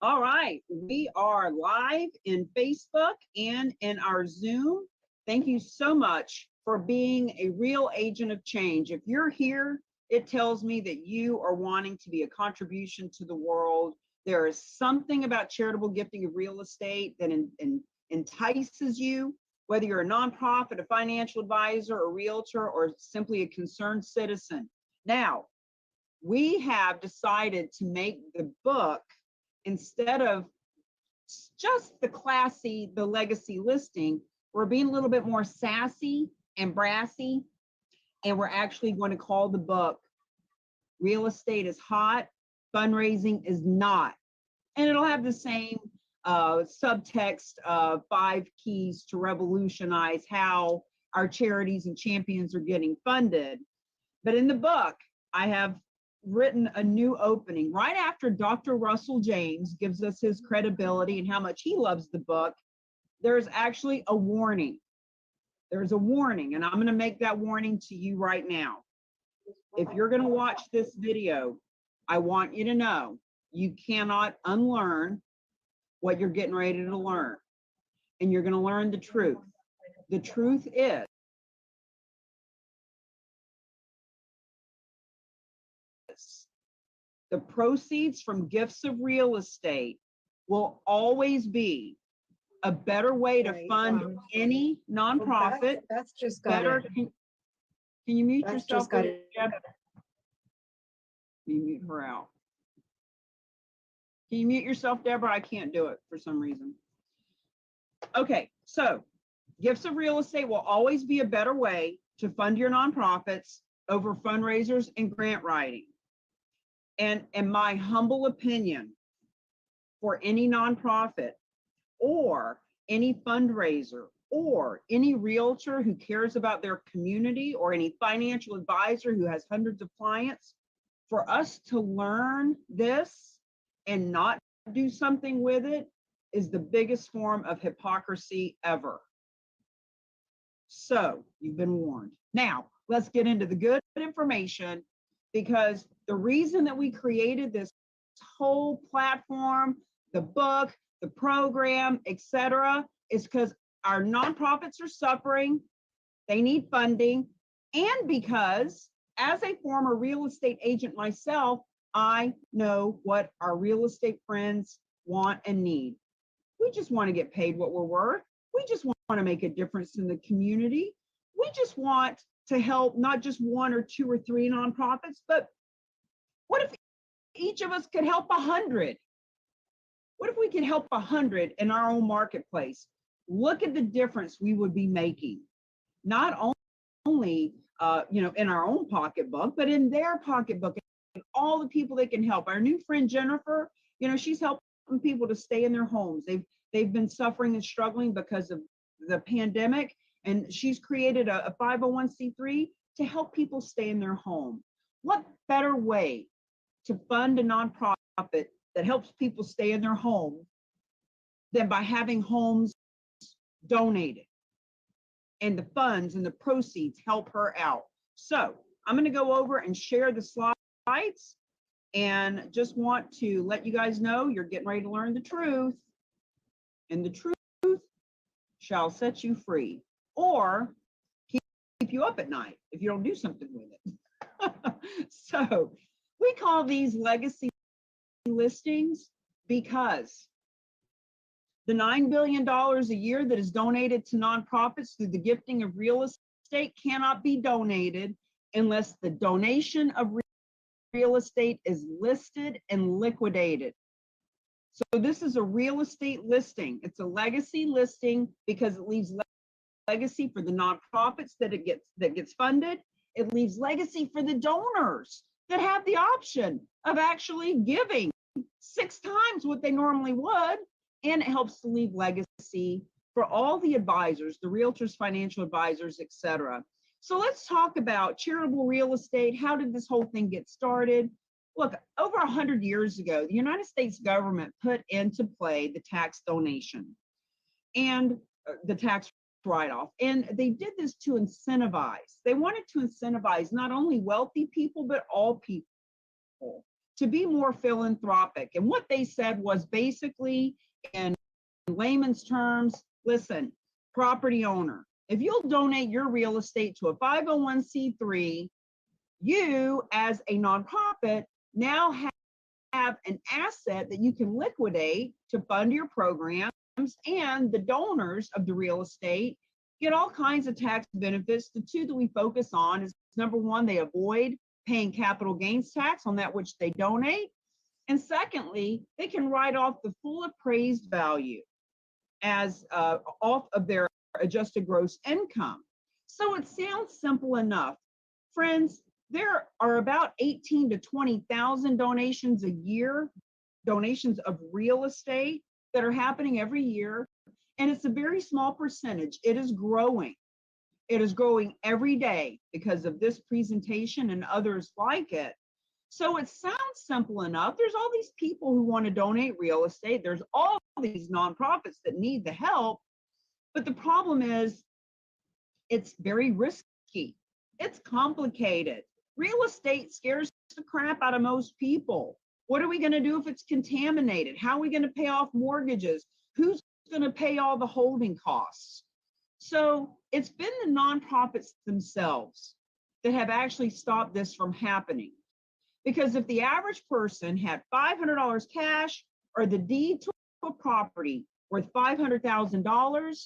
All right, we are live in Facebook and in our Zoom. Thank you so much for being a real agent of change. If you're here, it tells me that you are wanting to be a contribution to the world. There is something about charitable gifting of real estate that entices you, whether you're a nonprofit, a financial advisor, a realtor, or simply a concerned citizen. Now, we have decided to make the book, instead of just the legacy listing, we're being a little bit more sassy and brassy, and we're actually going to call the book Real Estate is Hot, Fundraising is Not. And it'll have the same subtext of 5 keys to revolutionize how our charities and champions are getting funded. But in the book, I have written a new opening right after Dr. Russell James gives us his credibility and how much he loves the book. There's actually a warning. There's a warning, and I'm going to make that warning to you right now. If you're going to watch this video, I want you to know you cannot unlearn what you're getting ready to learn, and you're going to learn the truth. The truth is, the proceeds from gifts of real estate will always be a better way to fund any nonprofit. That's just better. Can you mute That's yourself? just got Can you mute her out? Can you mute yourself, Deborah? I can't do it for some reason. Okay, so gifts of real estate will always be a better way to fund your nonprofits over fundraisers and grant writing. And in my humble opinion, for any nonprofit or any fundraiser or any realtor who cares about their community or any financial advisor who has hundreds of clients, for us to learn this and not do something with it is the biggest form of hypocrisy ever. So you've been warned. Now, let's get into the good information, because the reason that we created this whole platform, the book, the program, etc., is because our nonprofits are suffering, they need funding, and because as a former real estate agent myself, I know what our real estate friends want and need. We just want to get paid what we're worth. We just want to make a difference in the community. We just want to help not just 1 or 2 or 3 nonprofits, but what if each of us could help 100? What if we could help 100 in our own marketplace? Look at the difference we would be making, not only in our own pocketbook, but in their pocketbook, and all the people they can help. Our new friend Jennifer, she's helping people to stay in their homes. They've been suffering and struggling because of the pandemic, and she's created a 501c3 to help people stay in their home. What better way to fund a nonprofit that helps people stay in their home than by having homes donated and the funds and the proceeds help her out? So I'm going to go over and share the slides, and just want to let you guys know you're getting ready to learn the truth, and the truth shall set you free, or keep you up at night if you don't do something with it. So we call these legacy listings because the $9 billion a year that is donated to nonprofits through the gifting of real estate cannot be donated unless the donation of real estate is listed and liquidated. So this is a real estate listing. It's a legacy listing because it leaves legacy for the nonprofits that gets funded. It leaves legacy for the donors that have the option of actually giving 6 times what they normally would. And it helps to leave legacy for all the advisors, the realtors, financial advisors, etc. So let's talk about charitable real estate. How did this whole thing get started? Look, over 100 years ago, the United States government put into play the tax donation and the tax write-off. And they did this to incentivize. They wanted to incentivize not only wealthy people, but all people to be more philanthropic. And what they said was basically, in layman's terms, listen, property owner, if you'll donate your real estate to a 501c3, you as a nonprofit now have an asset that you can liquidate to fund your programs, and the donors of the real estate get all kinds of tax benefits. The two that we focus on is, number one, they avoid paying capital gains tax on that which they donate. And secondly, they can write off the full appraised value as off of their adjusted gross income. So it sounds simple enough. Friends, there are about 18 to 20,000 donations a year, donations of real estate that are happening every year. And it's a very small percentage. It is growing. It is growing every day because of this presentation and others like it. So it sounds simple enough. There's all these people who want to donate real estate. There's all these nonprofits that need the help. But the problem is, it's very risky. It's complicated. Real estate scares the crap out of most people. What are we going to do if it's contaminated? How are we going to pay off mortgages? Who's going to pay all the holding costs? So it's been the nonprofits themselves that have actually stopped this from happening. Because if the average person had $500 cash or the deed to a property worth $500,000,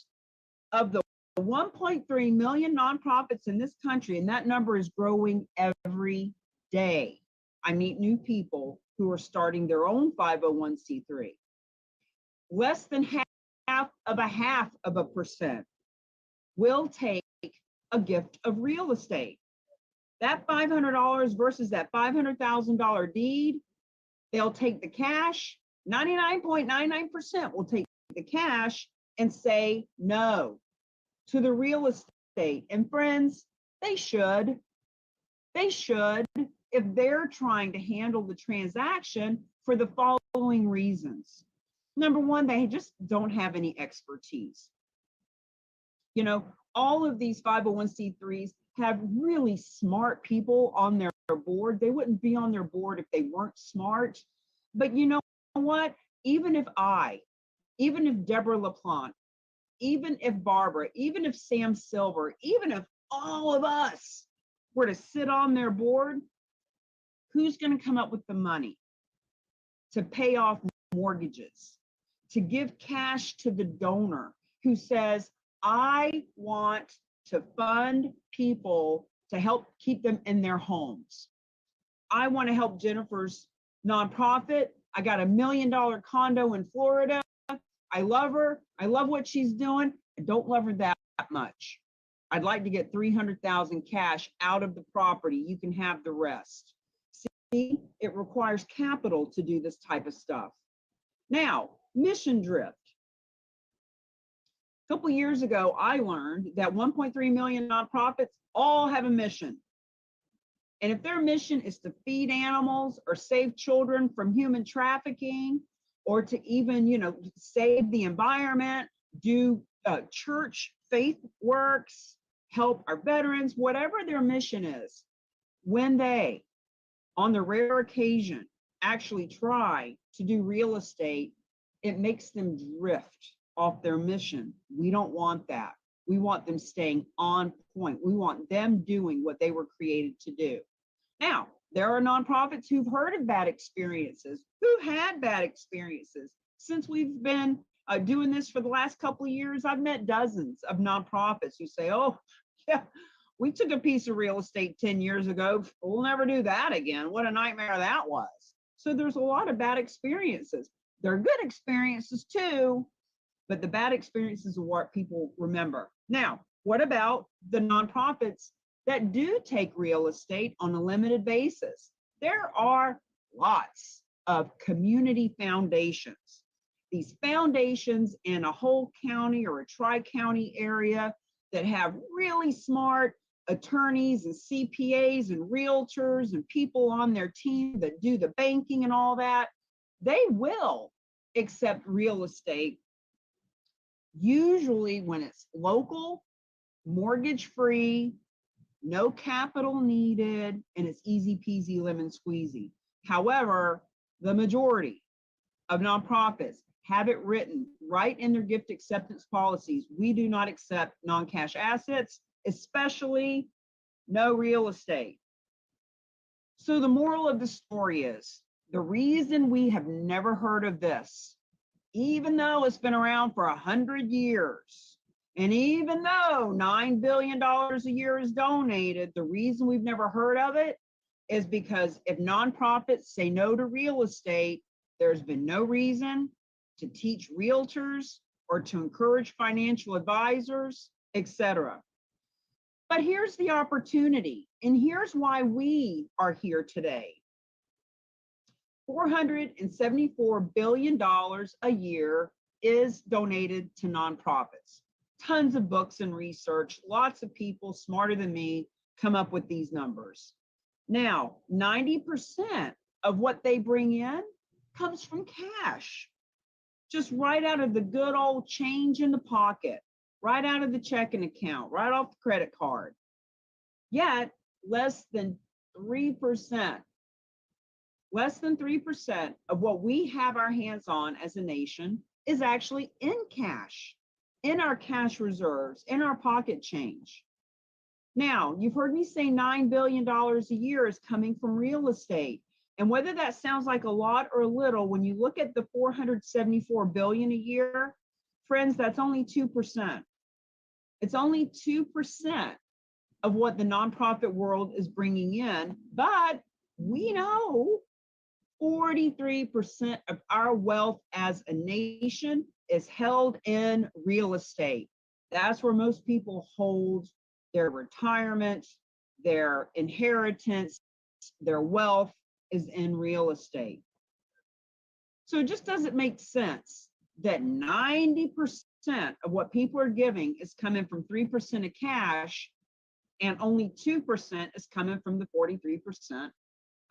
of the 1.3 million nonprofits in this country, and that number is growing every day. I meet new people who are starting their own 501c3. Less than half of a percent will take a gift of real estate. That $500 versus that $500,000 deed, they'll take the cash. 99.99% will take the cash and say no to the real estate. And friends, they should, if they're trying to handle the transaction for the following reasons. Number one, they just don't have any expertise. You know, all of these 501c3s have really smart people on their board. They wouldn't be on their board if they weren't smart. But you know what? Even if Deborah LaPlante, even if Barbara, even if Sam Silver, even if all of us were to sit on their board, who's going to come up with the money to pay off mortgages, to give cash to the donor who says, I want to fund people to help keep them in their homes. I want to help Jennifer's nonprofit. I got $1 million condo in Florida. I love her. I love what she's doing. I don't love her that much. I'd like to get $300,000 cash out of the property. You can have the rest. See, it requires capital to do this type of stuff. Now, mission drift. A couple of years ago, I learned that 1.3 million nonprofits all have a mission. And if their mission is to feed animals or save children from human trafficking, or to even, save the environment, do church faith works, help our veterans, whatever their mission is, when they, on the rare occasion, actually try to do real estate, it makes them drift off their mission. We don't want that. We want them staying on point. We want them doing what they were created to do. Now, there are nonprofits who've heard of bad experiences, who had bad experiences. Since we've been doing this for the last couple of years, I've met dozens of nonprofits who say, oh, yeah, we took a piece of real estate 10 years ago. We'll never do that again. What a nightmare that was. So there's a lot of bad experiences. There are good experiences too, but the bad experiences are what people remember. Now, what about the nonprofits that do take real estate on a limited basis? There are lots of community foundations. These foundations in a whole county or a tri-county area that have really smart attorneys and CPAs and realtors and people on their team that do the banking and all that, they will accept real estate, usually when it's local, mortgage-free, no capital needed, and it's easy peasy lemon squeezy. However, the majority of nonprofits have it written right in their gift acceptance policies. We do not accept non-cash assets, especially no real estate. So the moral of the story is, the reason we have never heard of this, even though it's been around for 100 years, and even though $9 billion a year is donated, the reason we've never heard of it is because if nonprofits say no to real estate, there's been no reason to teach realtors or to encourage financial advisors, etc. But here's the opportunity, and here's why we are here today. $474 billion a year is donated to nonprofits. Tons of books and research, lots of people smarter than me come up with these numbers. Now, 90% of what they bring in comes from cash, just right out of the good old change in the pocket, right out of the checking account, right off the credit card. Yet, less than 3% of what we have our hands on as a nation is actually in cash, in our cash reserves, in our pocket change. Now, you've heard me say $9 billion a year is coming from real estate. And whether that sounds like a lot or a little, when you look at the $474 billion a year, friends, that's only 2%. It's only 2% of what the nonprofit world is bringing in, but we know 43% of our wealth as a nation is held in real estate. That's where most people hold their retirement, their inheritance, their wealth is in real estate. So it just doesn't make sense that 90% of what people are giving is coming from 3% of cash and only 2% is coming from the 43%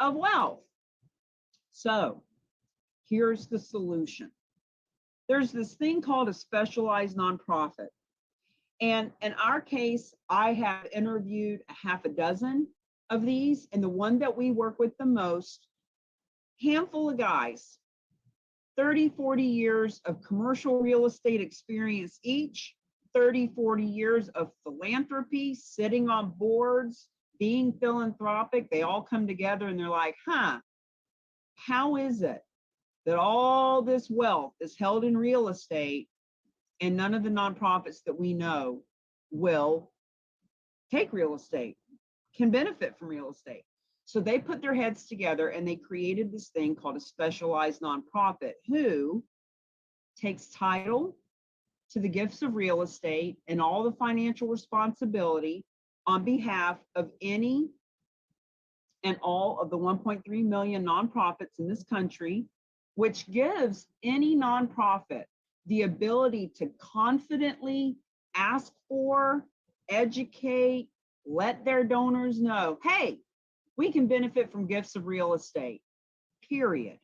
of wealth. So here's the solution. There's this thing called a specialized nonprofit. And in our case, I have interviewed a half a dozen of these, and the one that we work with the most, handful of guys, 30, 40 years of commercial real estate experience each, 30, 40 years of philanthropy, sitting on boards, being philanthropic. They all come together and they're like, how is it that all this wealth is held in real estate and none of the nonprofits that we know will take real estate, can benefit from real estate? So they put their heads together and they created this thing called a specialized nonprofit who takes title to the gifts of real estate and all the financial responsibility on behalf of any and all of the 1.3 million nonprofits in this country, which gives any nonprofit the ability to confidently ask for, educate, let their donors know, hey, we can benefit from gifts of real estate, period.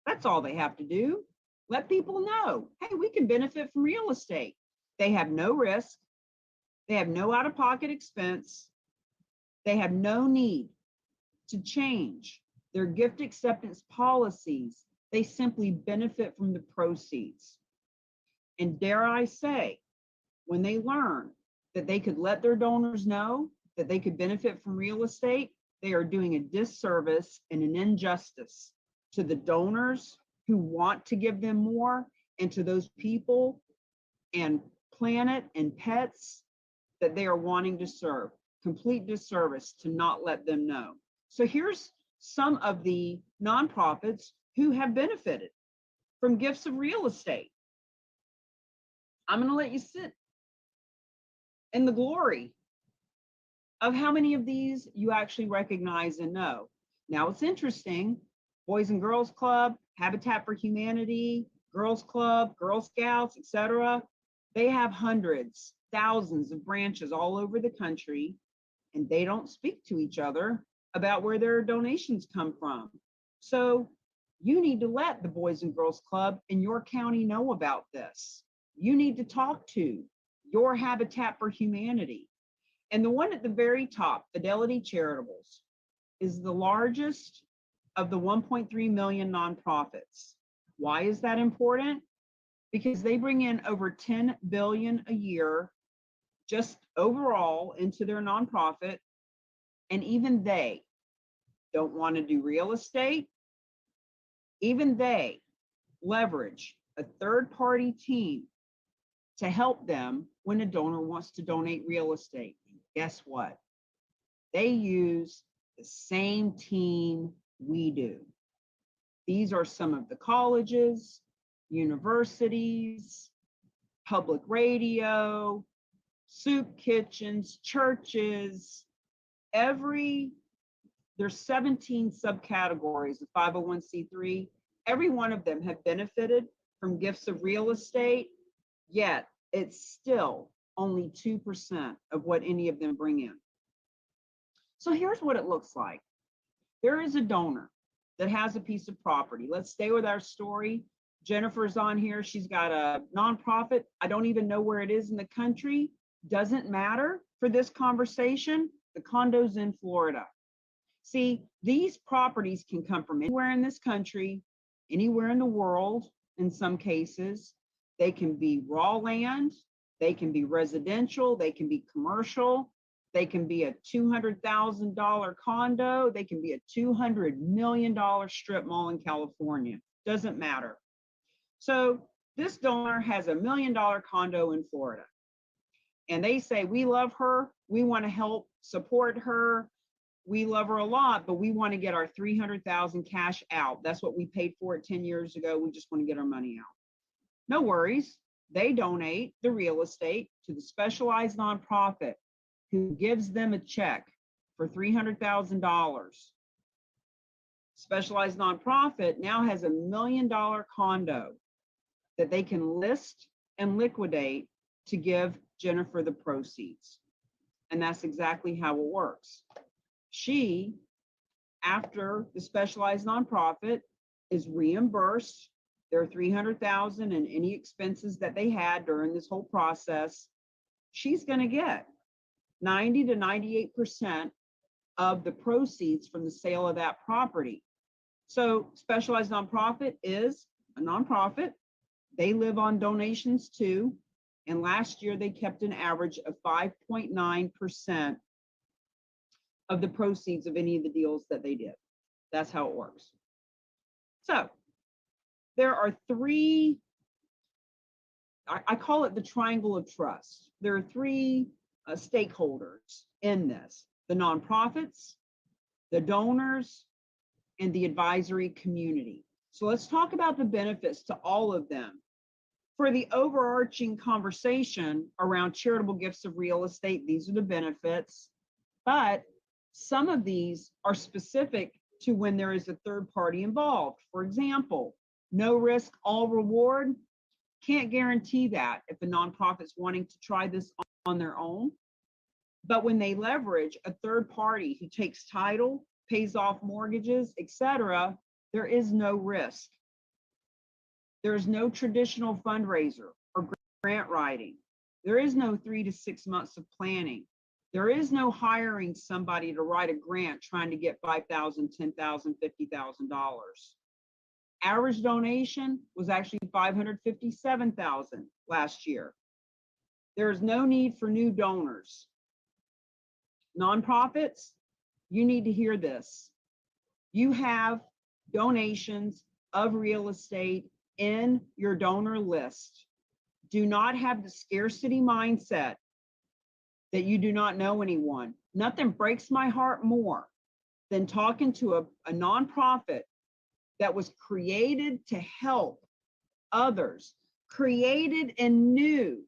That's all they have to do. Let people know, hey, we can benefit from real estate. They have no risk. They have no out-of-pocket expense. They have no need to change their gift acceptance policies. They simply benefit from the proceeds. And dare I say, when they learn that they could let their donors know that they could benefit from real estate, they are doing a disservice and an injustice to the donors who want to give them more and to those people and planet and pets that they are wanting to serve. Complete disservice to not let them know. So here's some of the nonprofits who have benefited from gifts of real estate. I'm going to let you sit in the glory of how many of these you actually recognize and know. Now it's interesting, Boys and Girls Club, Habitat for Humanity, Girls Club, Girl Scouts, etc. They have hundreds, thousands of branches all over the country, and they don't speak to each other about where their donations come from. So you need to let the Boys and Girls Club in your county know about this. You need to talk to your Habitat for Humanity. And the one at the very top, Fidelity Charitables, is the largest of the 1.3 million nonprofits. Why is that important? Because they bring in over 10 billion a year just overall into their nonprofit. And even they don't want to do real estate. Even they leverage a third-party team to help them when a donor wants to donate real estate. And guess what? They use the same team we do. These are some of the colleges, universities, public radio, soup kitchens, churches, there's 17 subcategories of 501c3. Every one of them have benefited from gifts of real estate, yet it's still only 2% of what any of them bring in. So here's what it looks like. There is a donor that has a piece of property. Let's stay with our story. Jennifer's on here. She's got a nonprofit. I don't even know where it is in the country. Doesn't matter for this conversation. The condo's in Florida. See, these properties can come from anywhere in this country, anywhere in the world, in some cases. They can be raw land, they can be residential, they can be commercial, they can be a $200,000 condo, they can be a $200 million strip mall in California. Doesn't matter. So this donor has $1 million condo in Florida. And they say, we love her, we want to help support her. We love her a lot, but we want to get our $300,000 cash out. That's what we paid for it 10 years ago. We just want to get our money out. No worries. They donate the real estate to the specialized nonprofit who gives them a check for $300,000. Specialized nonprofit now has $1 million condo that they can list and liquidate to give Jennifer the proceeds. And that's exactly how it works. She, after the specialized nonprofit is reimbursed their $300,000 and any expenses that they had during this whole process, she's going to get 90 to 98% of the proceeds from the sale of that property. So specialized nonprofit is a nonprofit. They live on donations too. And last year they kept an average of 5.9% of the proceeds of any of the deals that they did. That's how it works. So there are three, I call it the triangle of trust. There are three stakeholders in this: the nonprofits, the donors, and the advisory community. So let's talk about the benefits to all of them. For the overarching conversation around charitable gifts of real estate, these are the benefits, but some of these are specific to when there is a third party involved. For example, no risk, all reward. Can't guarantee that if a nonprofit's wanting to try this on their own. But when they leverage a third party who takes title, pays off mortgages, etc., there is no risk. There's no traditional fundraiser or grant writing. There is no 3 to 6 months of planning. There is no hiring somebody to write a grant trying to get $5,000, $10,000, $50,000. Average donation was actually $557,000 last year. There is no need for new donors. Nonprofits, you need to hear this. You have donations of real estate in your donor list. Do not have the scarcity mindset that you do not know anyone. Nothing breaks my heart more than talking to a nonprofit that was created to help others, created and knew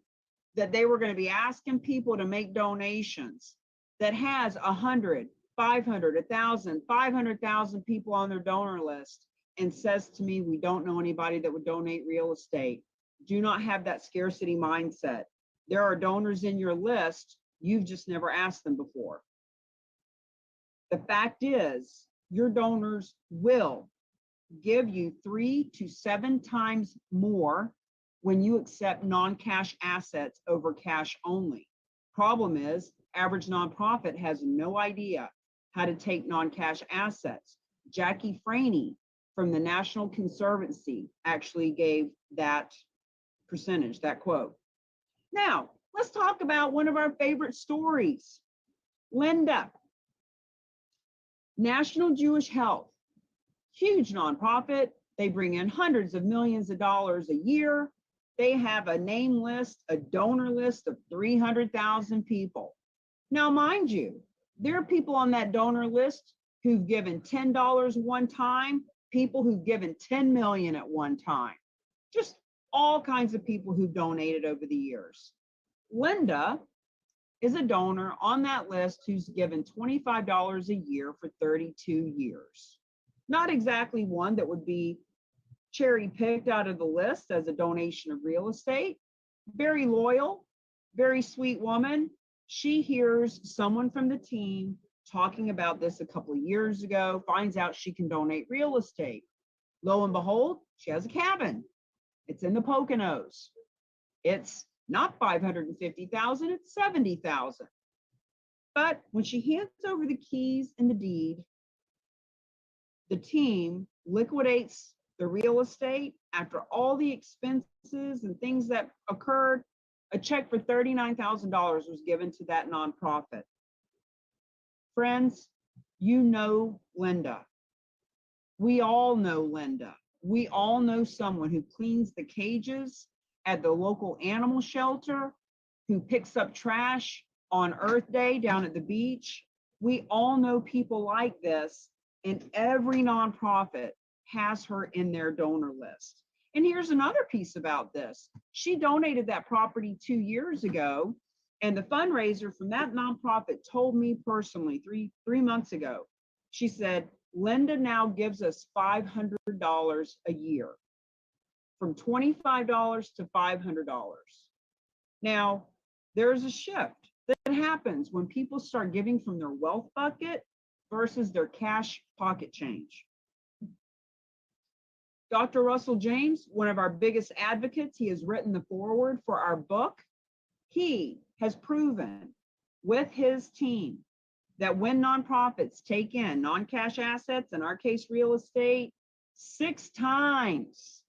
that they were going to be asking people to make donations, that has 100, 500, 1,000, 500,000 people on their donor list, and says to me, we don't know anybody that would donate real estate. Do not have that scarcity mindset. There are donors in your list, you've just never asked them before. The fact is, your donors will give you 3 to 7 times more when you accept non-cash assets over cash only. Problem is, average nonprofit has no idea how to take non-cash assets. Jackie Franey from the National Conservancy actually gave that percentage, that quote. Now, let's talk about one of our favorite stories. Linda, National Jewish Health, huge nonprofit. They bring in hundreds of millions of dollars a year. They have a name list, a donor list of 300,000 people. Now, mind you, there are people on that donor list who've given $10 one time, people who've given 10 million at one time, just all kinds of people who've donated over the years. Linda is a donor on that list who's given $25 a year for 32 years. Not exactly one that would be cherry picked out of the list as a donation of real estate. Very loyal, very sweet woman. She hears someone from the team talking about this a couple of years ago, finds out she can donate real estate. Lo and behold, she has a cabin. It's in the Poconos. It's not 550,000, it's 70,000. But when she hands over the keys and the deed, the team liquidates the real estate after all the expenses and things that occurred. A check for $39,000 was given to that nonprofit. Friends, you know Linda. We all know Linda. We all know someone who cleans the cages at the local animal shelter, who picks up trash on Earth Day down at the beach. We all know people like this, and every nonprofit has her in their donor list. And here's another piece about this. She donated that property 2 years ago, and the fundraiser from that nonprofit told me personally three months ago, she said, Linda now gives us $500 a year, from $25 to $500. Now, there's a shift that happens when people start giving from their wealth bucket versus their cash pocket change. Dr. Russell James, one of our biggest advocates, he has written the foreword for our book. He has proven with his team that when nonprofits take in non-cash assets, in our case, real estate, 6 times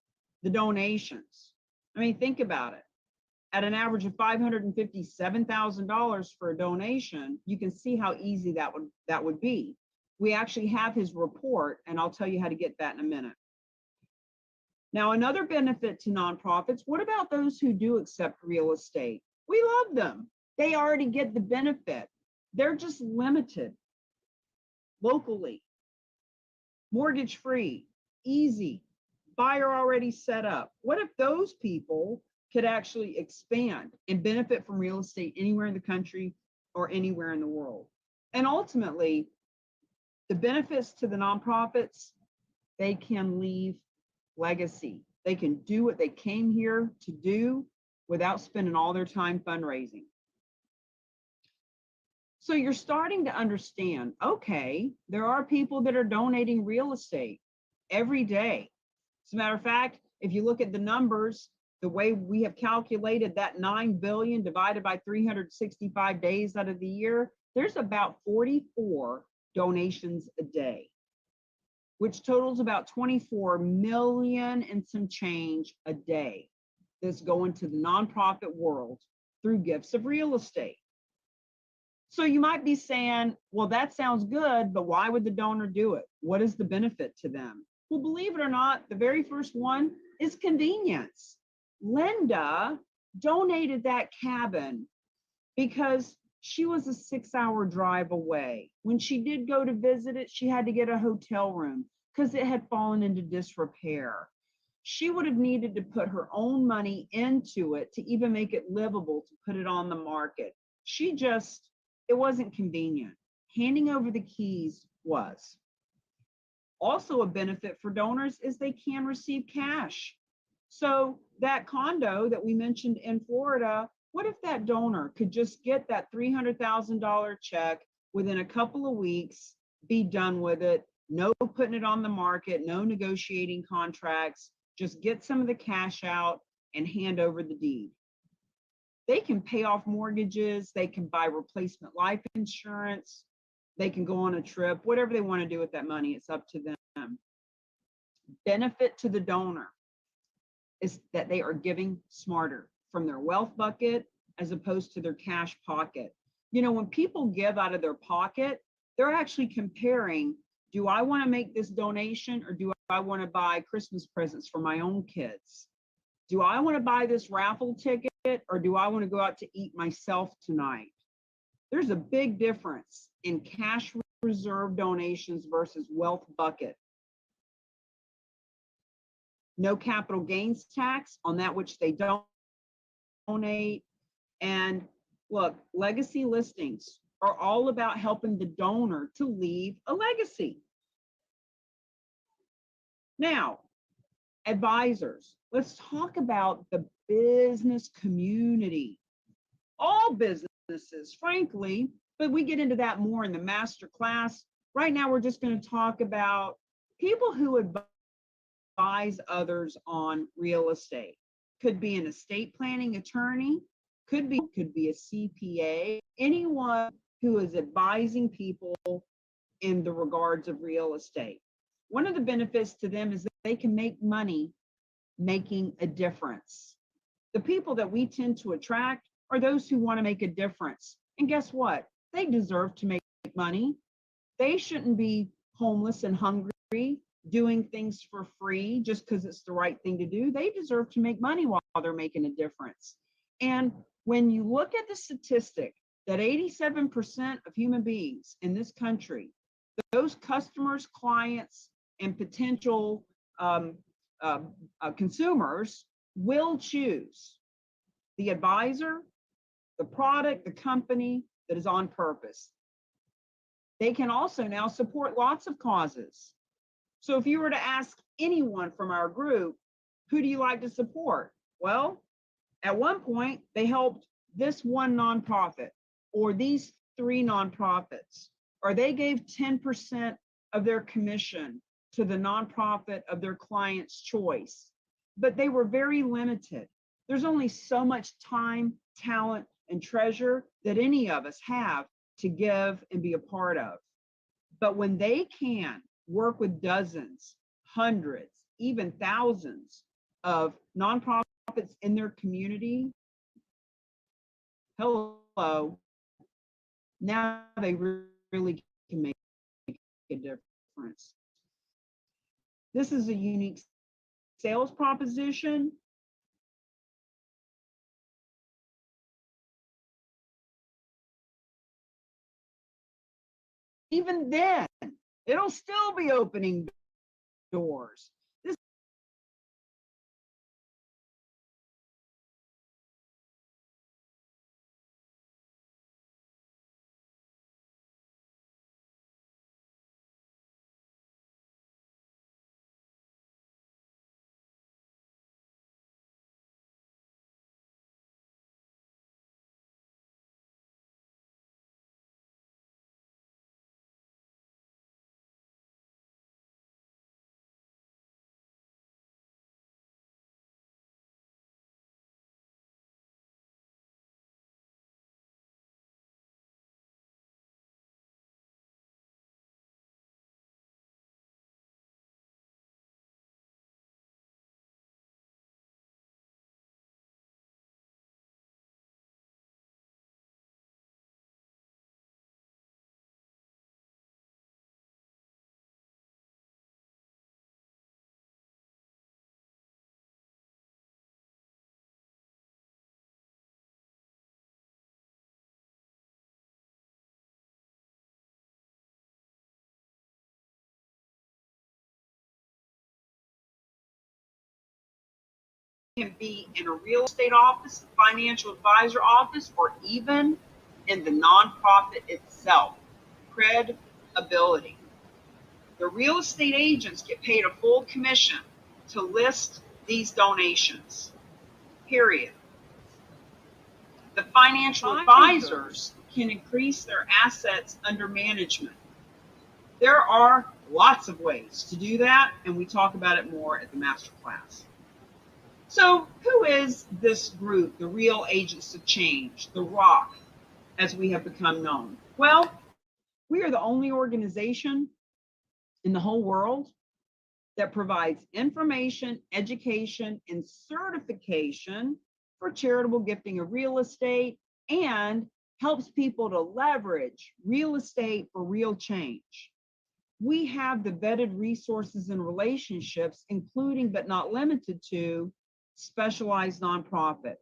the donations. I mean, think about it. At an average of $557,000 for a donation, you can see how easy that would be. We actually have his report, and I'll tell you how to get that in a minute. Now, another benefit to nonprofits, what about those who do accept real estate? We love them. They already get the benefit. They're just limited locally, mortgage-free, easy, buyer already set up. What if those people could actually expand and benefit from real estate anywhere in the country or anywhere in the world? And ultimately, the benefits to the nonprofits, they can leave legacy. They can do what they came here to do without spending all their time fundraising. So you're starting to understand, okay, there are people that are donating real estate every day. As a matter of fact, if you look at the numbers, the way we have calculated that 9 billion divided by 365 days out of the year, there's about 44 donations a day, which totals about 24 million and some change a day that's going to the nonprofit world through gifts of real estate. So you might be saying, well, that sounds good, but why would the donor do it? What is the benefit to them? Well, believe it or not, the very first one is convenience. Linda donated that cabin because she was a 6-hour drive away. When she did go to visit it, she had to get a hotel room because it had fallen into disrepair. She would have needed to put her own money into it to even make it livable, to put it on the market. It wasn't convenient. Handing over the keys was. Also a benefit for donors is they can receive cash. So that condo that we mentioned in Florida, what if that donor could just get that $300,000 check within a couple of weeks, be done with it, no putting it on the market, no negotiating contracts, just get some of the cash out and hand over the deed. They can pay off mortgages, they can buy replacement life insurance, They can go on a trip, whatever they want to do with that money, it's up to them. Benefit to the donor is that they are giving smarter from their wealth bucket as opposed to their cash pocket. You know, when people give out of their pocket, they're actually comparing, do I want to make this donation or do I want to buy Christmas presents for my own kids? Do I want to buy this raffle ticket or do I want to go out to eat myself tonight? There's a big difference in cash reserve donations versus wealth bucket. No capital gains tax on that which they donate. And look, legacy listings are all about helping the donor to leave a legacy. Now, advisors, let's talk about the business community. All businesses, frankly, but we get into that more in the master class. Right now, we're just going to talk about people who advise others on real estate. Could be an estate planning attorney, could be a CPA, anyone who is advising people in the regards of real estate. One of the benefits to them is that they can make money making a difference. The people that we tend to attract are those who want to make a difference. And guess what? They deserve to make money. They shouldn't be homeless and hungry, doing things for free just because it's the right thing to do. They deserve to make money while they're making a difference. And when you look at the statistic that 87% of human beings in this country, those customers, clients, and potential consumers will choose the advisor, the product, the company that is on purpose. They can also now support lots of causes. So if you were to ask anyone from our group, who do you like to support? Well, at one point, they helped this one nonprofit or these 3 nonprofits, or they gave 10% of their commission to the nonprofit of their client's choice. But they were very limited. There's only so much time, talent, and treasure that any of us have to give and be a part of. But when they can work with dozens, hundreds, even thousands of nonprofits in their community, hello, now they really can make a difference. This is a unique sales proposition. Even then, it'll still be opening doors. This can be in a real estate office, financial advisor office, or even in the nonprofit itself. Credibility. The real estate agents get paid a full commission to list these donations, period. The financial advisors can increase their assets under management. There are lots of ways to do that, and we talk about it more at the master class. So who is this group, the Real Agents of Change, the ROC, as we have become known? Well, We are the only organization in the whole world that provides information, education, and certification for charitable gifting of real estate and helps people to leverage real estate for real change. We have the vetted resources and relationships, including but not limited to specialized nonprofit.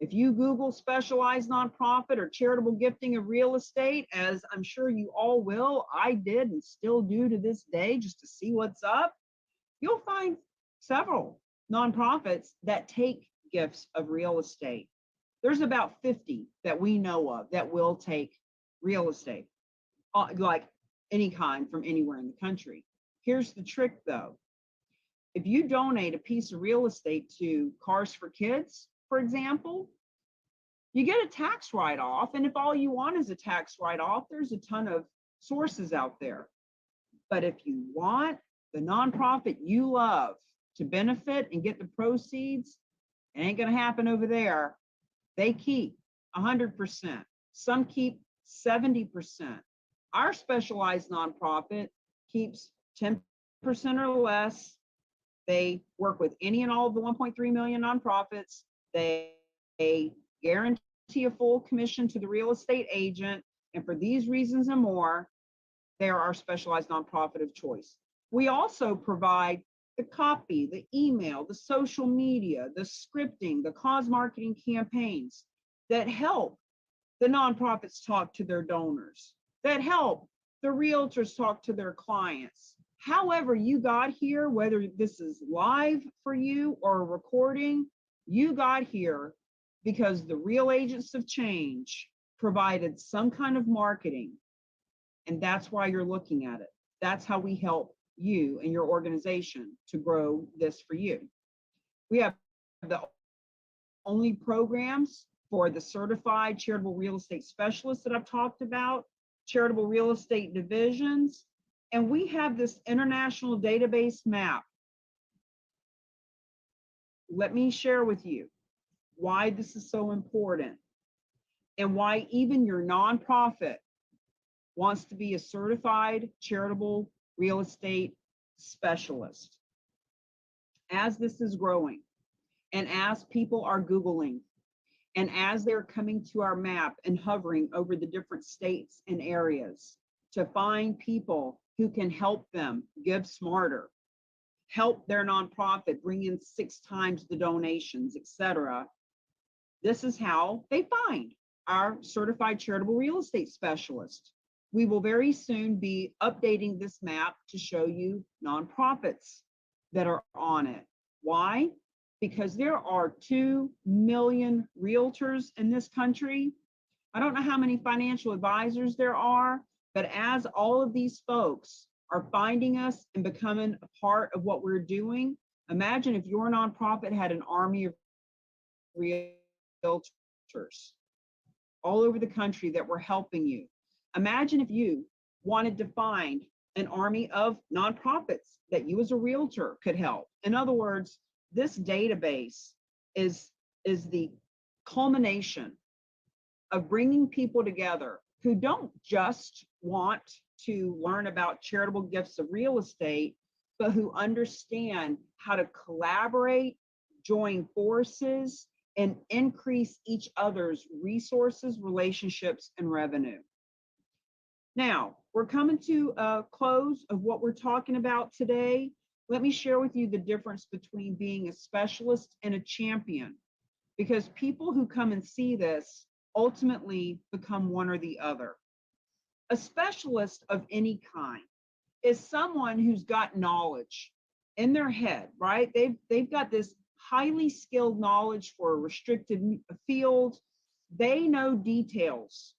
If you Google specialized nonprofit or charitable gifting of real estate, as I'm sure you all will, I did and still do to this day just to see what's up, you'll find several nonprofits that take gifts of real estate. There's about 50 that we know of that will take real estate, like any kind from anywhere in the country. Here's the trick though. If you donate a piece of real estate to Cars for Kids, for example, you get a tax write-off. And if all you want is a tax write-off, there's a ton of sources out there. But if you want the nonprofit you love to benefit and get the proceeds, it ain't going to happen over there. They keep 100%. Some keep 70%. Our specialized nonprofit keeps 10% or less. They work with any and all of the 1.3 million nonprofits. They guarantee a full commission to the real estate agent. And for these reasons and more, they are our specialized nonprofit of choice. We also provide the copy, the email, the social media, the scripting, the cause marketing campaigns that help the nonprofits talk to their donors, that help the realtors talk to their clients. However you got here, whether this is live for you or a recording, you got here because the real agents of change provided some kind of marketing, and that's why you're looking at it. That's how we help you and your organization to grow this for you. We have the only programs for the certified charitable real estate specialists that I've talked about, charitable real estate divisions, and we have this international database map. Let me share with you why this is so important and why even your nonprofit wants to be a certified charitable real estate specialist. As this is growing, and as people are Googling, and as they're coming to our map and hovering over the different states and areas to find people who can help them give smarter, help their nonprofit bring in 6 times the donations, etc., this is how they find our certified charitable real estate specialist. We will very soon be updating this map to show you nonprofits that are on it. Why? Because there are 2 million realtors in this country. I don't know how many financial advisors there are, but as all of these folks are finding us and becoming a part of what we're doing, imagine if your nonprofit had an army of realtors all over the country that were helping you. Imagine if you wanted to find an army of nonprofits that you as a realtor could help. In other words, this database is the culmination of bringing people together who don't just want to learn about charitable gifts of real estate, but who understand how to collaborate, join forces, and increase each other's resources, relationships, and revenue. Now, we're coming to a close of what we're talking about today. Let me share with you the difference between being a specialist and a champion, because people who come and see this ultimately become one or the other. A specialist of any kind is someone who's got knowledge in their head, right? They've got this highly skilled knowledge for a restricted field. They know details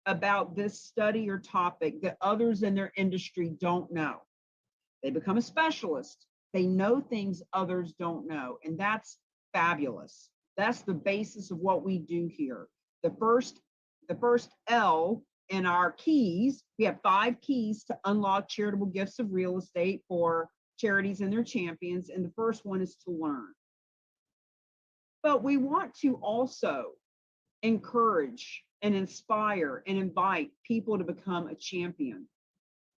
about this study or topic that others in their industry don't know. They become a specialist. They know things others don't know, and that's fabulous. That's the basis of what we do here. The first L in our keys, we have 5 keys to unlock charitable gifts of real estate for charities and their champions, and the first one is to learn. But we want to also encourage and inspire and invite people to become a champion.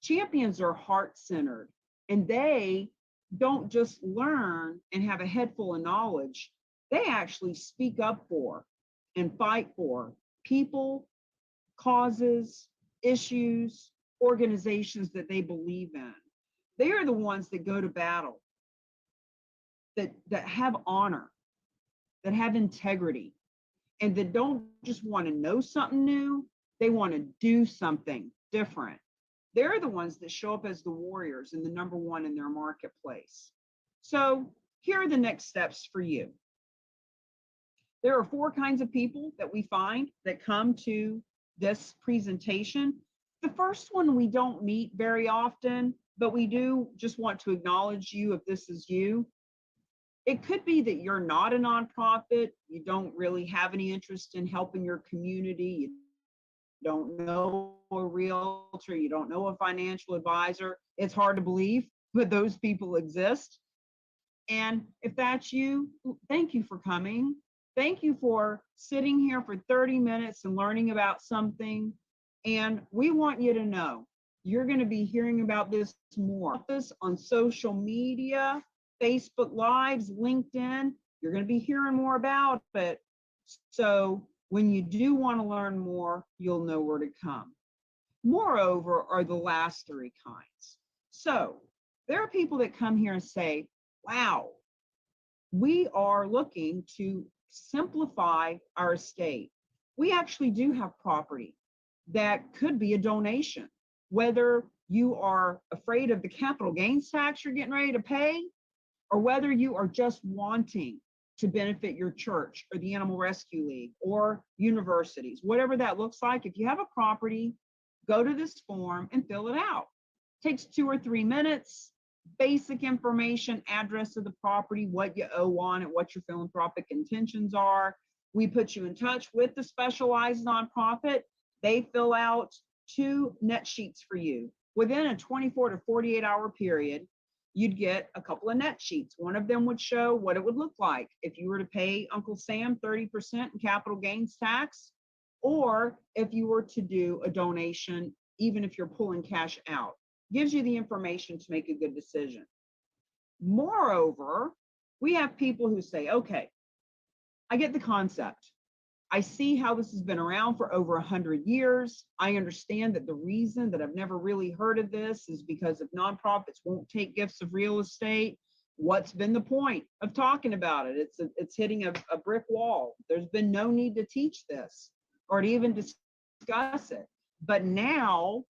Champions are heart-centered, and they don't just learn and have a head full of knowledge. They actually speak up for and fight for people, causes, issues, organizations that they believe in. They are the ones that go to battle, that have honor, that have integrity, and that don't just want to know something new, they want to do something different. They're the ones that show up as the warriors and the number one in their marketplace. So here are the next steps for you. There are 4 kinds of people that we find that come to this presentation. The first one we don't meet very often, but we do just want to acknowledge you if this is you. It could be that you're not a nonprofit, you don't really have any interest in helping your community, you don't know a realtor, you don't know a financial advisor. It's hard to believe, but those people exist. And if that's you, thank you for coming. Thank you for sitting here for 30 minutes and learning about something. And we want you to know, you're going to be hearing about this more. This on social media, Facebook Lives, LinkedIn, you're going to be hearing more about it. So when you do want to learn more, you'll know where to come. Moreover, are the last 3 kinds. So there are people that come here and say, wow, we are looking to simplify our estate. We actually do have property that could be a donation, whether you are afraid of the capital gains tax you're getting ready to pay, or whether you are just wanting to benefit your church or the Animal Rescue League or universities, whatever that looks like. If you have a property, go to this form and fill it out. It takes 2 or 3 minutes, basic information, address of the property, what you owe on it, what your philanthropic intentions are. We put you in touch with the specialized nonprofit. They fill out 2 net sheets for you. Within a 24 to 48 hour period, you'd get a couple of net sheets. One of them would show what it would look like if you were to pay Uncle Sam 30% in capital gains tax, or if you were to do a donation, even if you're pulling cash out. Gives you the information to make a good decision. Moreover, we have people who say, okay, I get the concept. I see how this has been around for over 100 years. I understand that the reason that I've never really heard of this is because if nonprofits won't take gifts of real estate, what's been the point of talking about it? It's hitting a brick wall. There's been no need to teach this or to even discuss it. But now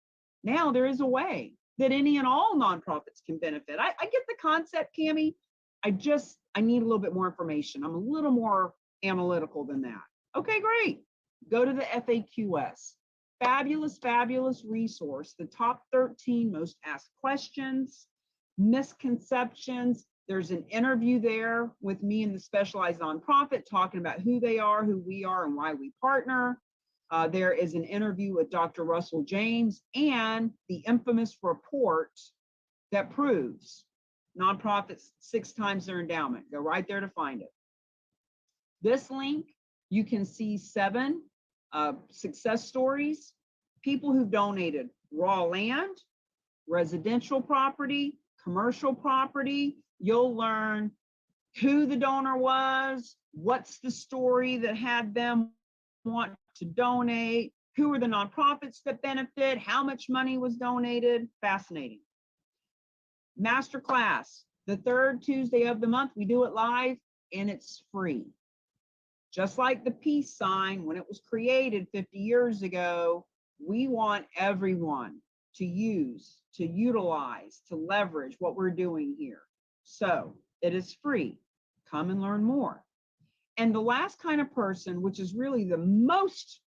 there is a way that any and all nonprofits can benefit. I get the concept, Cami. I need a little bit more information. I'm a little more analytical than that. Okay, great. Go to the FAQS. Fabulous, fabulous resource. The top 13 most asked questions, misconceptions. There's an interview there with me and the specialized nonprofit talking about who they are, who we are, and why we partner. There is an interview with Dr. Russell James and the infamous report that proves nonprofits 6 times their endowment. Go right there to find it. This link, you can see 7 success stories, people who've donated raw land, residential property, commercial property. You'll learn who the donor was, what's the story that had them want to donate, who are the nonprofits that benefit, how much money was donated. Fascinating. Masterclass, the 3rd Tuesday of the month, we do it live and it's free. Just like the peace sign, when it was created 50 years ago, we want everyone to use, to utilize, to leverage what we're doing here. So it is free. Come and learn more. And the last kind of person, which is really the most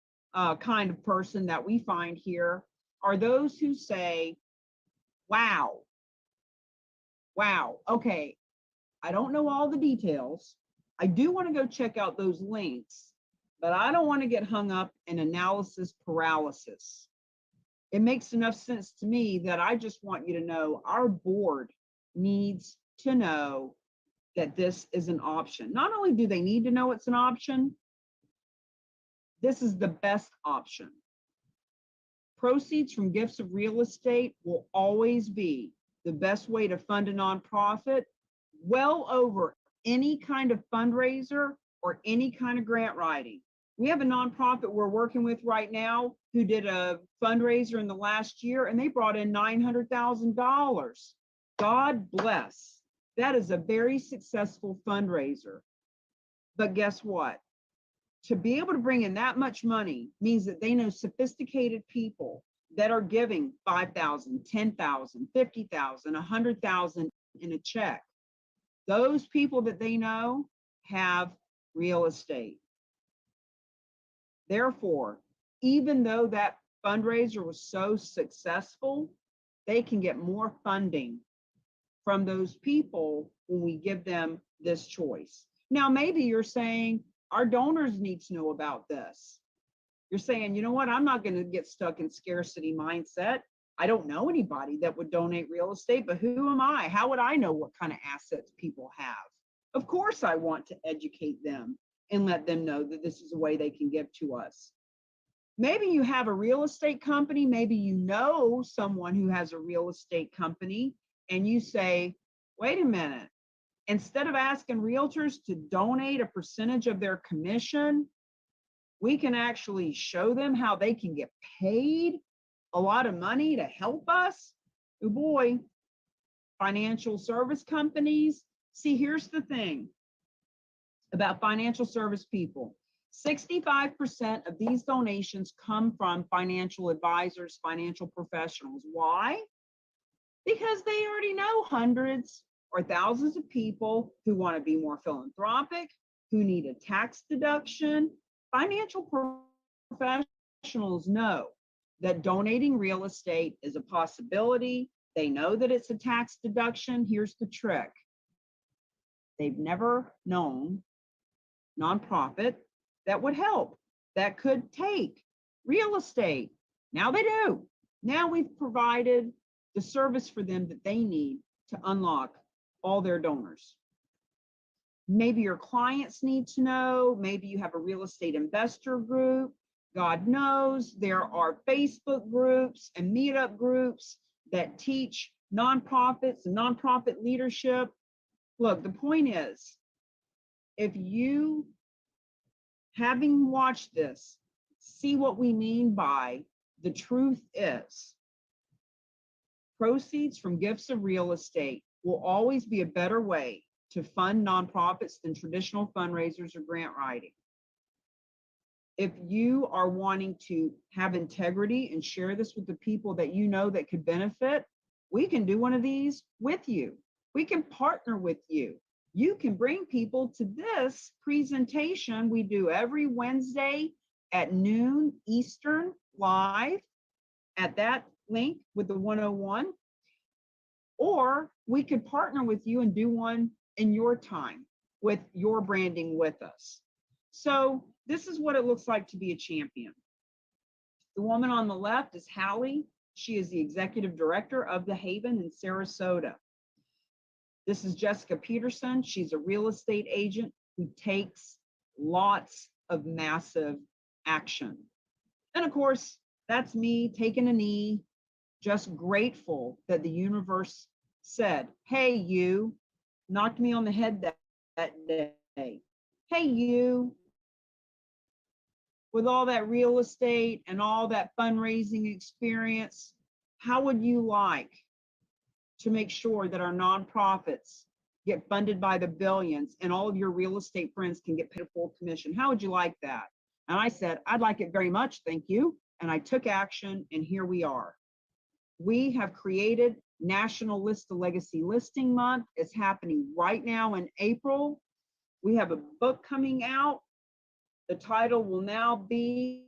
kind of person that we find here, are those who say, wow, okay, I don't know all the details. I do want to go check out those links, but I don't want to get hung up in analysis paralysis. It makes enough sense to me that I just want you to know our board needs to know that this is an option. Not only do they need to know it's an option, This is the best option. Proceeds from gifts of real estate will always be the best way to fund a nonprofit, well over any kind of fundraiser or any kind of grant writing. We have a nonprofit we're working with right now who did a fundraiser in the last year, and they brought in $900,000. God bless. That is a very successful fundraiser. But guess what? To be able to bring in that much money means that they know sophisticated people that are giving $5,000, $10,000, $50,000, $100,000 in a check. Those people that they know have real estate. Therefore, even though that fundraiser was so successful, they can get more funding from those people when we give them this choice. Now, maybe you're saying, our donors need to know about this. You're saying, you know what, I'm not going to get stuck in scarcity mindset. I don't know anybody that would donate real estate, but who am I? How would I know what kind of assets people have? Of course, I want to educate them and let them know that this is a way they can give to us. Maybe you have a real estate company. Maybe you know someone who has a real estate company, and you say, wait a minute, instead of asking realtors to donate a percentage of their commission, we can actually show them how they can get paid a lot of money to help us. Oh boy, financial service companies. See, here's the thing about financial service people. 65% of these donations come from financial advisors, financial professionals. Why? Because they already know hundreds or thousands of people who want to be more philanthropic, who need a tax deduction. Financial professionals know that donating real estate is a possibility. They know that it's a tax deduction. Here's the trick. They've never known nonprofit that would help, that could take real estate. Now they do. Now we've provided the service for them that they need to unlock all their donors. Maybe your clients need to know, maybe you have a real estate investor group. God knows there are Facebook groups and meetup groups that teach nonprofits and nonprofit leadership. Look, the point is, if you, having watched this, see what we mean by the truth is, proceeds from gifts of real estate will always be a better way to fund nonprofits than traditional fundraisers or grant writing. If you are wanting to have integrity and share this with the people that you know that could benefit, we can do one of these with you. We can partner with you. You can bring people to this presentation we do every Wednesday at noon Eastern live at that link with the 101. Or we could partner with you and do one in your time with your branding with us. So this is what it looks like to be a champion. The woman on the left is Hallie. She is the executive director of the Haven in Sarasota. This is Jessica Peterson. She's a real estate agent who takes lots of massive action. And of course, that's me taking a knee, just grateful that the universe said, hey, you, knocked me on the head that day. Hey, you, with all that real estate and all that fundraising experience, how would you like to make sure that our nonprofits get funded by the billions and all of your real estate friends can get paid a full commission? How would you like that? And I said, I'd like it very much, thank you. And I took action, and here we are. We have created National List of Legacy Listing Month. It's happening right now in April. We have a book coming out. The title will now be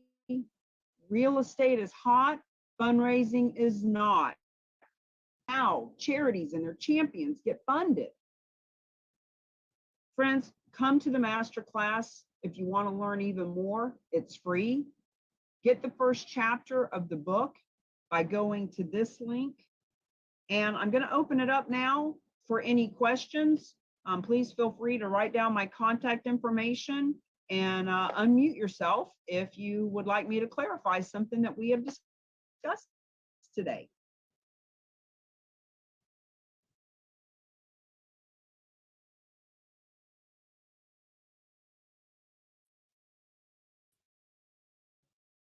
Real Estate is Hot, Fundraising is Not. How charities and their champions get funded. Friends, come to the masterclass if you want to learn even more. It's free. Get the first chapter of the book by going to this link. And I'm going to open it up now for any questions. Please feel free to write down my contact information, and unmute yourself if you would like me to clarify something that we have discussed today.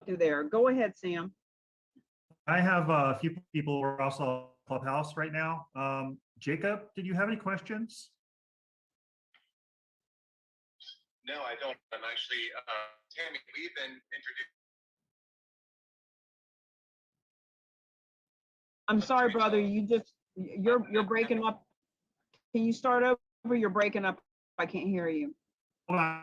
There. Go ahead, Sam. I have a few people who are also Clubhouse right now. Jacob, did you have any questions? No, I don't. I'm actually, Tammy, we've been introduced. I'm sorry, brother. You're breaking up. Can you start over? You're breaking up. I can't hear you. Hold on.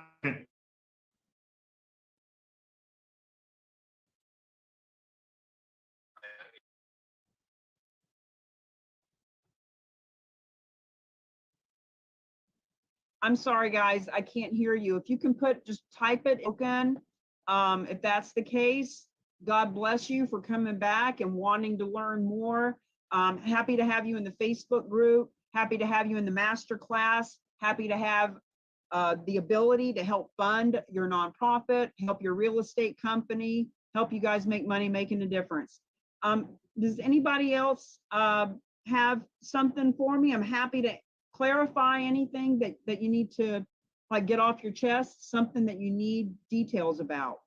I'm sorry, guys. I can't hear you. If you can just type it open. If that's the case, God bless you for coming back and wanting to learn more. Happy to have you in the Facebook group. Happy to have you in the master class. Happy to have the ability to help fund your nonprofit, help your real estate company, help you guys make money making a difference. Does anybody else have something for me? I'm happy to clarify anything that you need to like get off your chest, something that you need details about.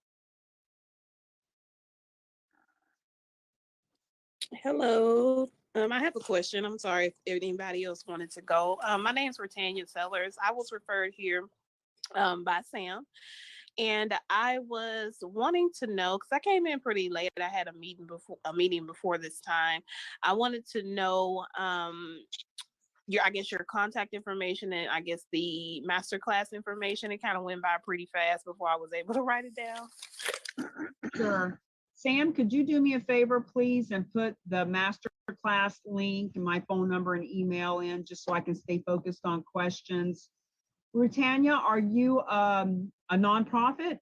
Hello. I have a question. I'm sorry if anybody else wanted to go. My name is Retanya Sellers. I was referred here by Sam. And I was wanting to know, because I came in pretty late. I had a meeting before this time. I wanted to know your contact information and I guess the masterclass information. It kind of went by pretty fast before I was able to write it down. Sure. Sam, could you do me a favor, please, and put the masterclass link and my phone number and email in just so I can stay focused on questions. Rutanya, are you a nonprofit?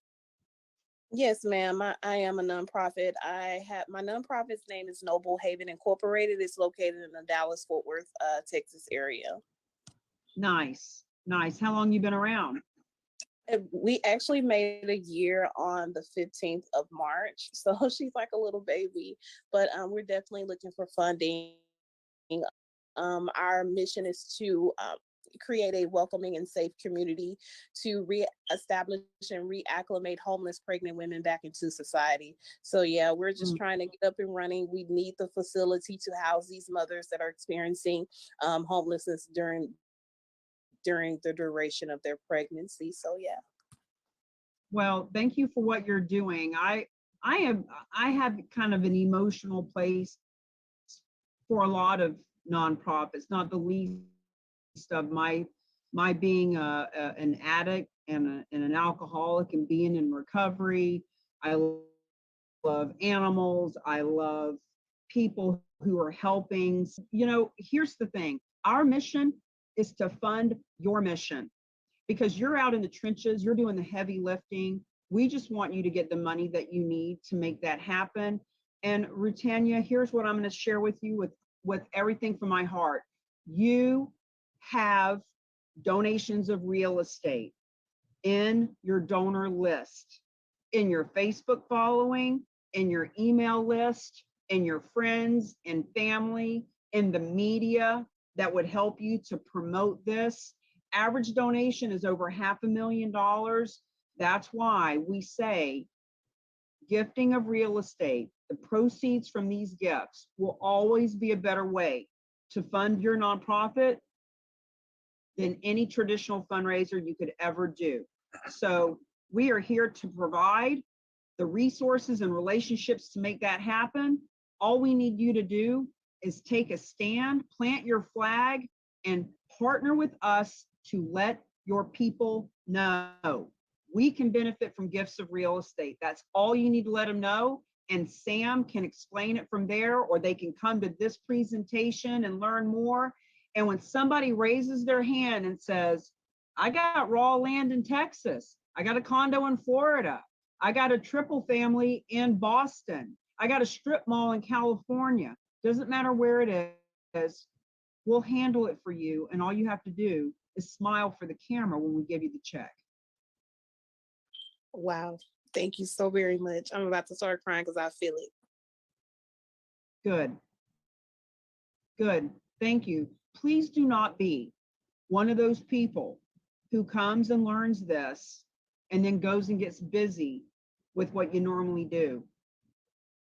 Yes, ma'am. I am a nonprofit. My nonprofit's name is Noble Haven Incorporated. It's located in the Dallas-Fort Worth, Texas area. Nice, nice. How long you been around? We actually made a year on the 15th of March. So she's like a little baby, but we're definitely looking for funding. Our mission is to create a welcoming and safe community to reestablish and reacclimate homeless pregnant women back into society. So yeah, we're just trying to get up and running. We need the facility to house these mothers that are experiencing homelessness during the duration of their pregnancy. So yeah. Well, thank you for what you're doing. I have kind of an emotional place for a lot of nonprofits, not the least of my being an addict and an alcoholic and being in recovery. I love animals. I love people who are helping. You know, here's the thing. Our mission is to fund your mission because you're out in the trenches. You're doing the heavy lifting. We just want you to get the money that you need to make that happen. And Rutanya, here's what I'm going to share with you with everything from my heart. You have donations of real estate in your donor list, in your Facebook following, in your email list, in your friends and family, in the media that would help you to promote this. Average donation is over $500,000. That's why we say gifting of real estate, the proceeds from these gifts will always be a better way to fund your nonprofit than any traditional fundraiser you could ever do. So we are here to provide the resources and relationships to make that happen. All we need you to do is take a stand, plant your flag, and partner with us to let your people know. We can benefit from gifts of real estate. That's all you need to let them know. And Sam can explain it from there, or they can come to this presentation and learn more. And when somebody raises their hand and says, I got raw land in Texas, I got a condo in Florida, I got a triple family in Boston, I got a strip mall in California, doesn't matter where it is, we'll handle it for you. And all you have to do is smile for the camera when we give you the check. Wow. Thank you so very much. I'm about to start crying because I feel it. Good, good. Thank you. Please do not be one of those people who comes and learns this and then goes and gets busy with what you normally do.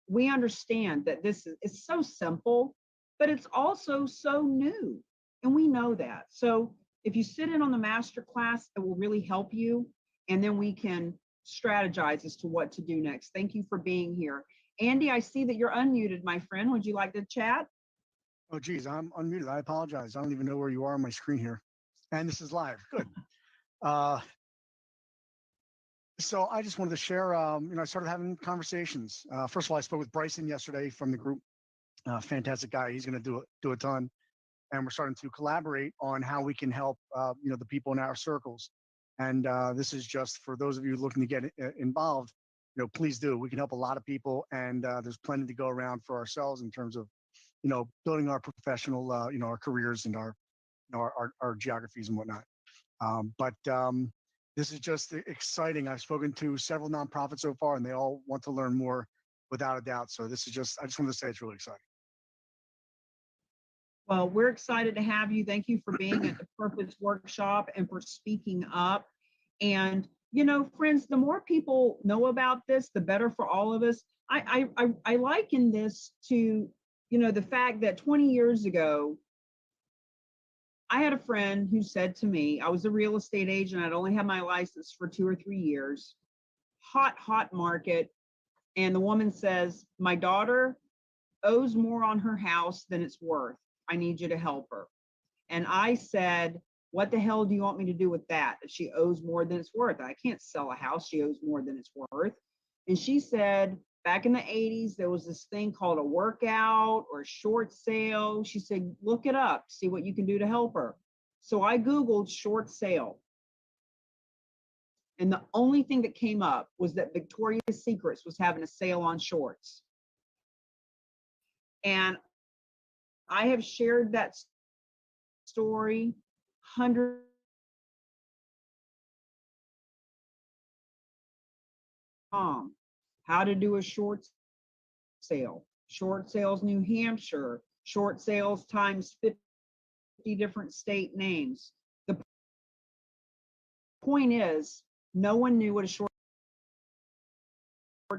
We understand that this is it's so simple, but it's also so new. And we know that. So if you sit in on the master class, it will really help you. And then we can strategize as to what to do next. Thank you for being here. Andy, I see that you're unmuted, my friend. Would you like to chat? Oh, geez, I'm unmuted. I apologize. I don't even know where you are on my screen here. And this is live. Good. Uh, so I just wanted to share, I started having conversations. First of all, I spoke with Bryson yesterday from the group. Fantastic guy. He's going to do a ton. And we're starting to collaborate on how we can help, the people in our circles. And this is just for those of you looking to get involved, please do. We can help a lot of people. And there's plenty to go around for ourselves in terms of, building our professional, our careers and our geographies and whatnot. But this is just exciting. I've spoken to several nonprofits so far, and they all want to learn more without a doubt. So this is I just wanted to say it's really exciting. Well, we're excited to have you. Thank you for being at the Purpose Workshop and for speaking up. And, friends, the more people know about this, the better for all of us. I liken this to, the fact that 20 years ago, I had a friend who said to me, I was a real estate agent. I'd only had my license for 2 or 3 years, hot market. And the woman says, my daughter owes more on her house than it's worth. I need you to help her. And I said, what the hell do you want me to do with that? If she owes more than it's worth, I can't sell a house. She owes more than it's worth. And she said, back in the 80s, there was this thing called a workout or a short sale. She said, look it up, see what you can do to help her. So I Googled short sale. And the only thing that came up was that Victoria's Secrets was having a sale on shorts. And I have shared that story hundreds of times. How to do a short sale. Short sales New Hampshire, short sales times 50 different state names. The point is, no one knew what a short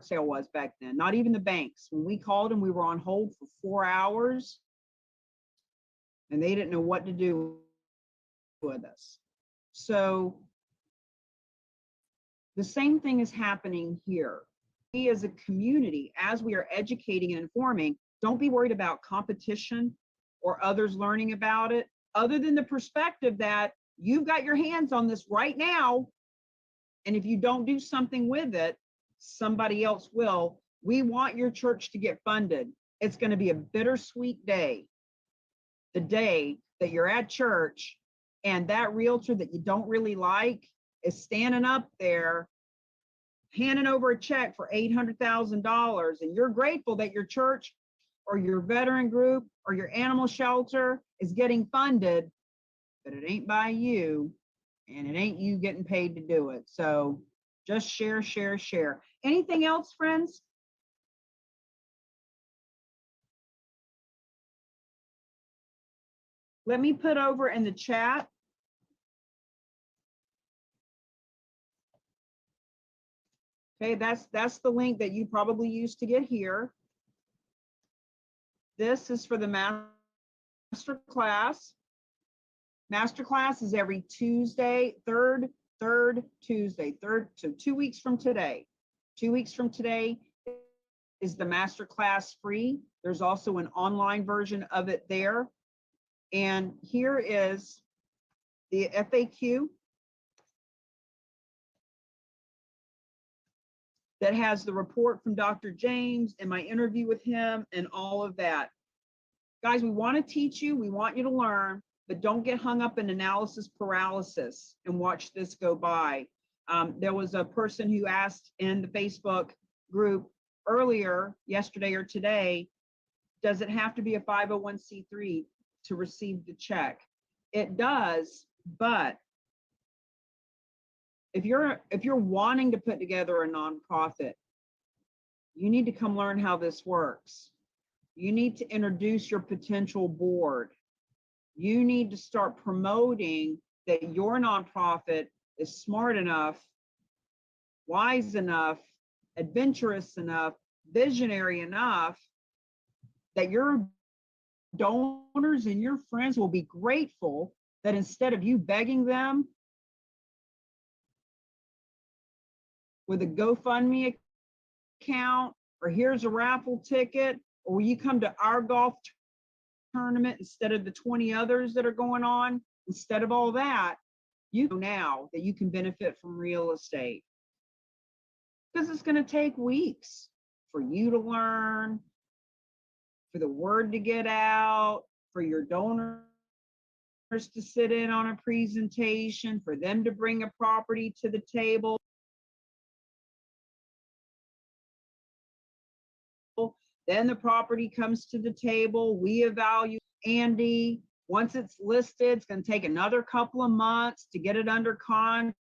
sale was back then, not even the banks. When we called them, we were on hold for 4 hours and they didn't know what to do with us. So the same thing is happening here. We as a community, as we are educating and informing, don't be worried about competition or others learning about it, other than the perspective that you've got your hands on this right now. And if you don't do something with it, somebody else will. We want your church to get funded. It's going to be a bittersweet day, the day that you're at church and that realtor that you don't really like is standing up there handing over a check for $800,000, and you're grateful that your church or your veteran group or your animal shelter is getting funded, but it ain't by you and it ain't you getting paid to do it. So just share. Anything else, friends? Let me put over in the chat. Okay, that's the link that you probably used to get here. This is for the master class. Master class is every Tuesday, third Tuesday, so 2 weeks from today. 2 weeks from today is the master class free. There's also an online version of it there. And here is the FAQ that has the report from Dr. James and my interview with him and all of that. Guys, we want to teach you, we want you to learn, but don't get hung up in analysis paralysis and watch this go by. There was a person who asked in the Facebook group earlier, yesterday or today, does it have to be a 501c3 to receive the check? It does, but if you're wanting to put together a nonprofit, you need to come learn how this works. You need to introduce your potential board. You need to start promoting that your nonprofit is smart enough, wise enough, adventurous enough, visionary enough that your donors and your friends will be grateful that instead of you begging them with a GoFundMe account, or here's a raffle ticket, or will you come to our golf tournament instead of the 20 others that are going on? Instead of all that, you know now that you can benefit from real estate. Because it's going to take weeks for you to learn, for the word to get out, for your donors to sit in on a presentation, for them to bring a property to the table. Then the property comes to the table. We evaluate Andy. Once it's listed, it's going to take another couple of months to get it under contract,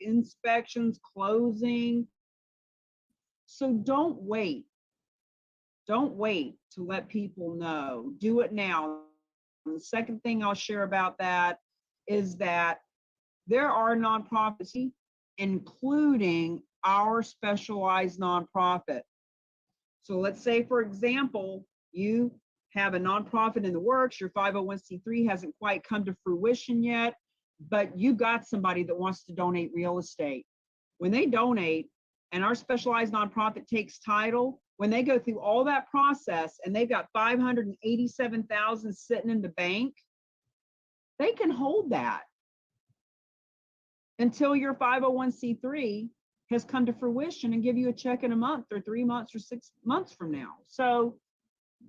inspections, closing. So don't wait. Don't wait to let people know. Do it now. And the second thing I'll share about that is that there are nonprofits, including our specialized nonprofit. So let's say, for example, you have a nonprofit in the works, your 501c3 hasn't quite come to fruition yet, but you got somebody that wants to donate real estate. When they donate and our specialized nonprofit takes title, when they go through all that process and they've got $587,000 sitting in the bank, they can hold that until your 501c3 has come to fruition and give you a check in a month or 3 months or 6 months from now. So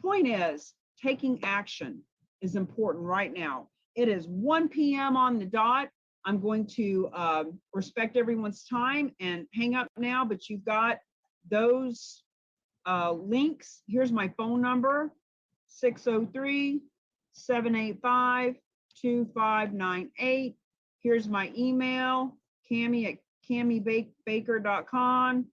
point is, taking action is important right now. It is 1 p.m. on the dot. I'm going to respect everyone's time and hang up now, but you've got those links. Here's my phone number, 603-785-2598. Here's my email, Cami@CamiBaker.com.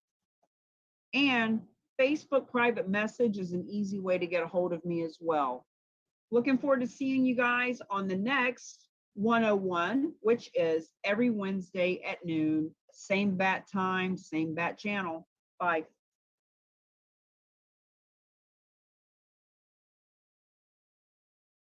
And Facebook private message is an easy way to get a hold of me as well. Looking forward to seeing you guys on the next 101, which is every Wednesday at noon, same bat time, same bat channel. Bye.